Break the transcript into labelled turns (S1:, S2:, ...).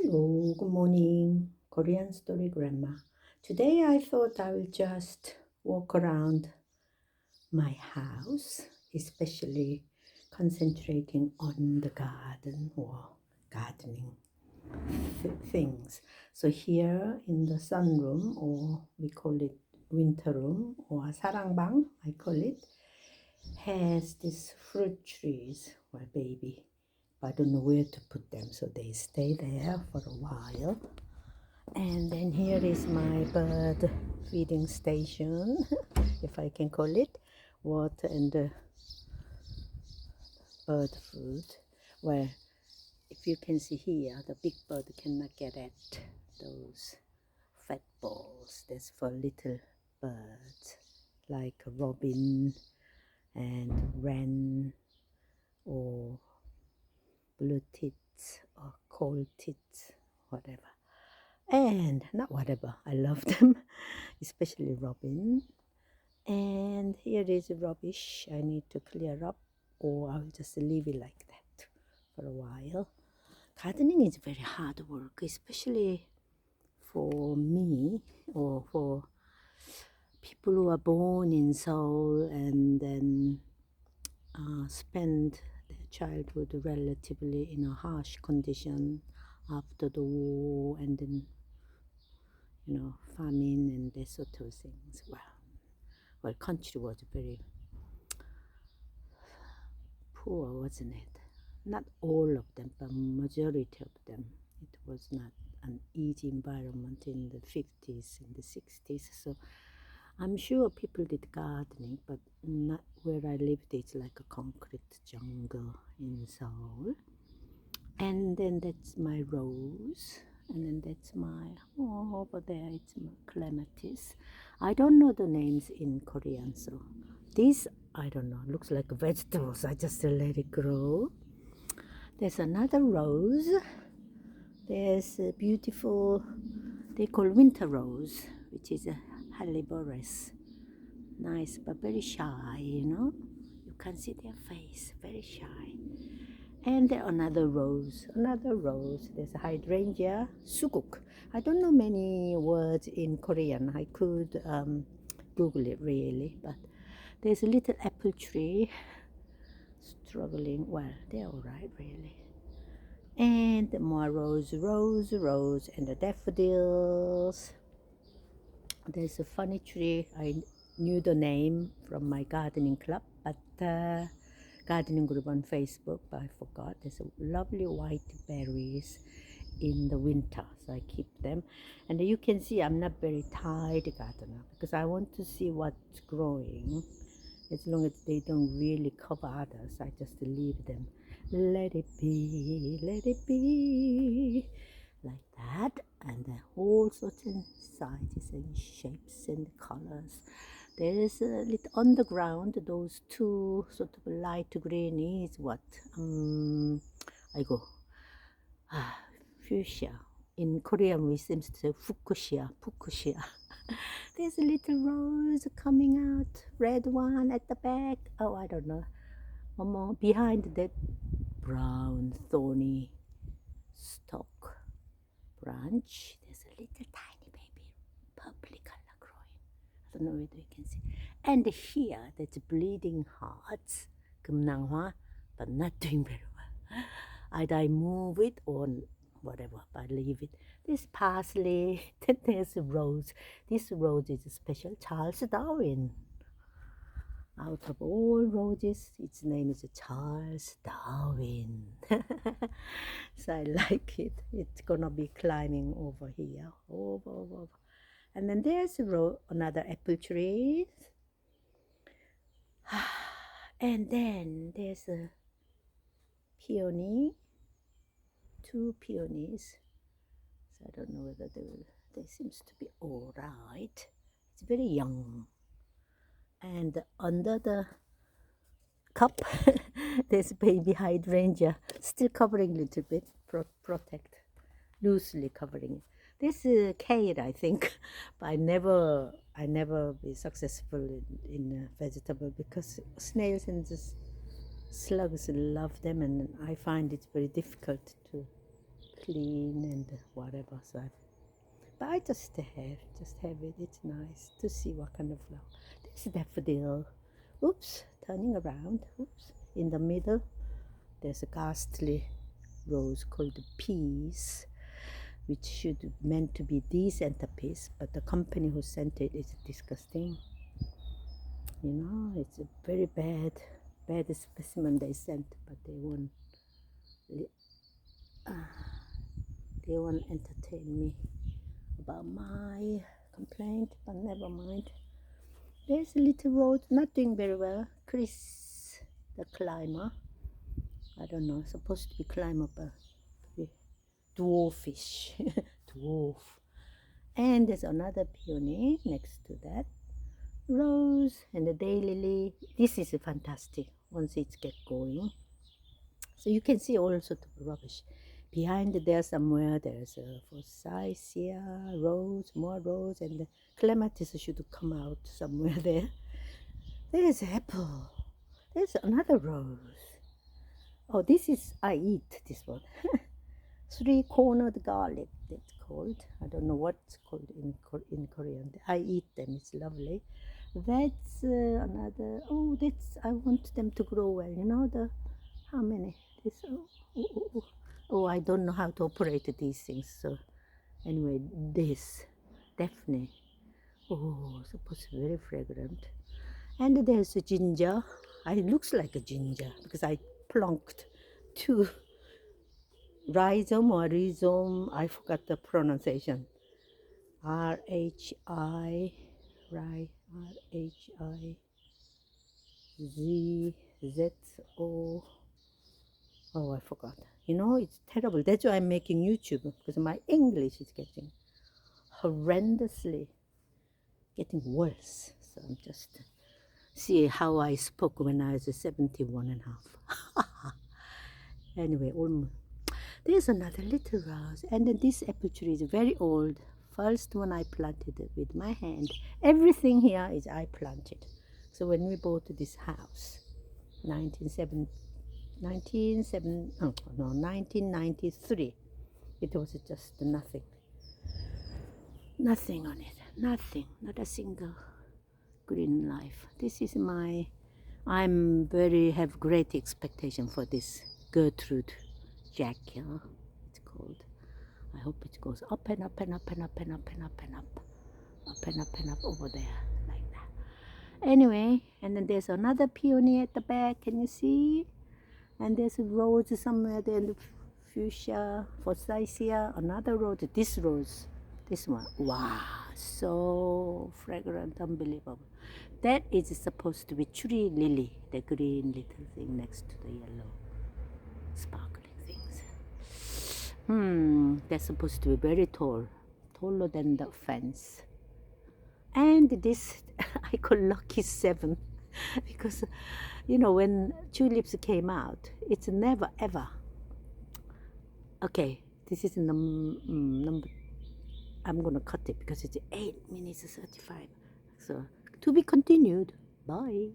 S1: Hello, good morning, Korean Story Grandma. Today I thought I will just walk around my house, especially concentrating on the garden or gardening things. So here in the sunroom, or we call it winter room, or 사랑방, I call it, has these fruit trees, well, baby. I don't know where to put them, so they stay there for a while. And then here is my bird feeding station, if I can call it, water and bird food. Well, if you can see here, the big bird cannot get at those fat balls. That's for little birds like robin and wren or blue tits or coal tits, whatever. And not whatever, I love them, especially robin. And here is rubbish I need to clear up, or I'll just leave it like that for a while. Gardening is very hard work, especially for me or for people who are born in Seoul and then spend their childhood relatively in a harsh condition after the war, and then famine and that sort of things. Well, country was very poor, wasn't it? Not all of them, but majority of them. It was not an easy environment in the 50s and the 60s. So I'm sure people did gardening, but not where I lived. It's like a concrete jungle in Seoul. And then that's my rose. And then that's my, over there it's my clematis. I don't know the names in Korean, so this, I don't know, looks like vegetables. I just let it grow. There's another rose. There's a beautiful, they call winter rose, which is a Halliboris. Nice, but very shy, You can't see their face, very shy. And there another rose. There's a hydrangea, suguk. I don't know many words in Korean. I could Google it really, but there's a little apple tree struggling. Well, they're all right really. And more rose, and the daffodils. There's a funny tree. I knew the name from my gardening club, but gardening group on Facebook, but I forgot. There's a lovely white berries in the winter, so I keep them. And you can see I'm not very tight gardener because I want to see what's growing. As long as they don't really cover others, I just leave them. Let it be, like that. And the whole certain sizes and shapes and colors. There is a little underground, those two sort of light green is what? Fuchsia. In Korean we seem to say fuchsia. There's a little rose coming out, red one at the back. Oh, I don't know. Behind that brown thorny stalk branch, there's a little tiny baby, purpley color growing. I don't know whether you can see. And here, that's bleeding hearts, 금낭화, but not doing very well. Either I move it or whatever, but I leave it. This parsley, then there's a rose. This rose is special, Charles Darwin. Out of all roses, its name is Charles Darwin. So I like it. It's gonna be climbing over here, over. And then there's another apple tree. And then there's a peony, two peonies. So I don't know whether they seems to be all right. It's very young. And under the cup, there's baby hydrangea, still covering a little bit, protect, loosely covering it. This is kale, I think, but I never be successful in vegetable because snails and slugs love them, and I find it very difficult to clean and whatever. So but I just have it. It's nice to see what kind of flower. This daffodil. Oops, turning around. Oops, in the middle, there's a ghastly rose called the peas, which should meant to be the centerpiece, but the company who sent it is disgusting. You know, it's a very bad specimen they sent, but they won't entertain me about my complaint, but never mind. There's a little rose, not doing very well. Chris, the climber. I don't know, supposed to be climber, but dwarfish, dwarf. And there's another peony next to that. Rose and the daylily. This is fantastic once it gets going. So you can see all sorts of rubbish. Behind there somewhere there's a forsythia, rose, more rose, and the clematis should come out somewhere there. There's apple. There's another rose. Oh, this is, I eat this one. Three-cornered garlic, that's called. I don't know what's called in Korean. I eat them, it's lovely. That's another, oh, that's, I want them to grow well. You know, how many? This, oh, I don't know how to operate these things. So anyway, this, definitely. Oh, supposed to be very fragrant. And there's a ginger. It looks like a ginger because I plunked two rhizome, I forgot the pronunciation. R-H-I-Z-Z-O. Oh, I forgot. You know, it's terrible. That's why I'm making YouTube, because my English is getting horrendously worse. So I'm just see how I spoke when I was 71 and a half. Anyway, there's another little rose, and then this apple tree is very old. First one I planted it with my hand. Everything here is I planted. So when we bought this house, 1993, it was just nothing. Nothing on it. Nothing. Not a single green leaf. This is have great expectation for this Gertrude Jack, it's called. I hope it goes up and up and up and up and up and up and up. Up and up and up over there, like that. Anyway, and then there's another peony at the back, can you see? And there's a rose somewhere there, in the fuchsia, forsythia, another rose, this rose, this one. Wow, so fragrant, unbelievable. That is supposed to be tree lily, the green little thing next to the yellow sparkling things. That's supposed to be very tall, taller than the fence. And this I call lucky 7 because, you know, when tulips came out, it's never ever. Okay, this is number. I'm gonna cut it because it's 8 minutes 35. So to be continued. Bye.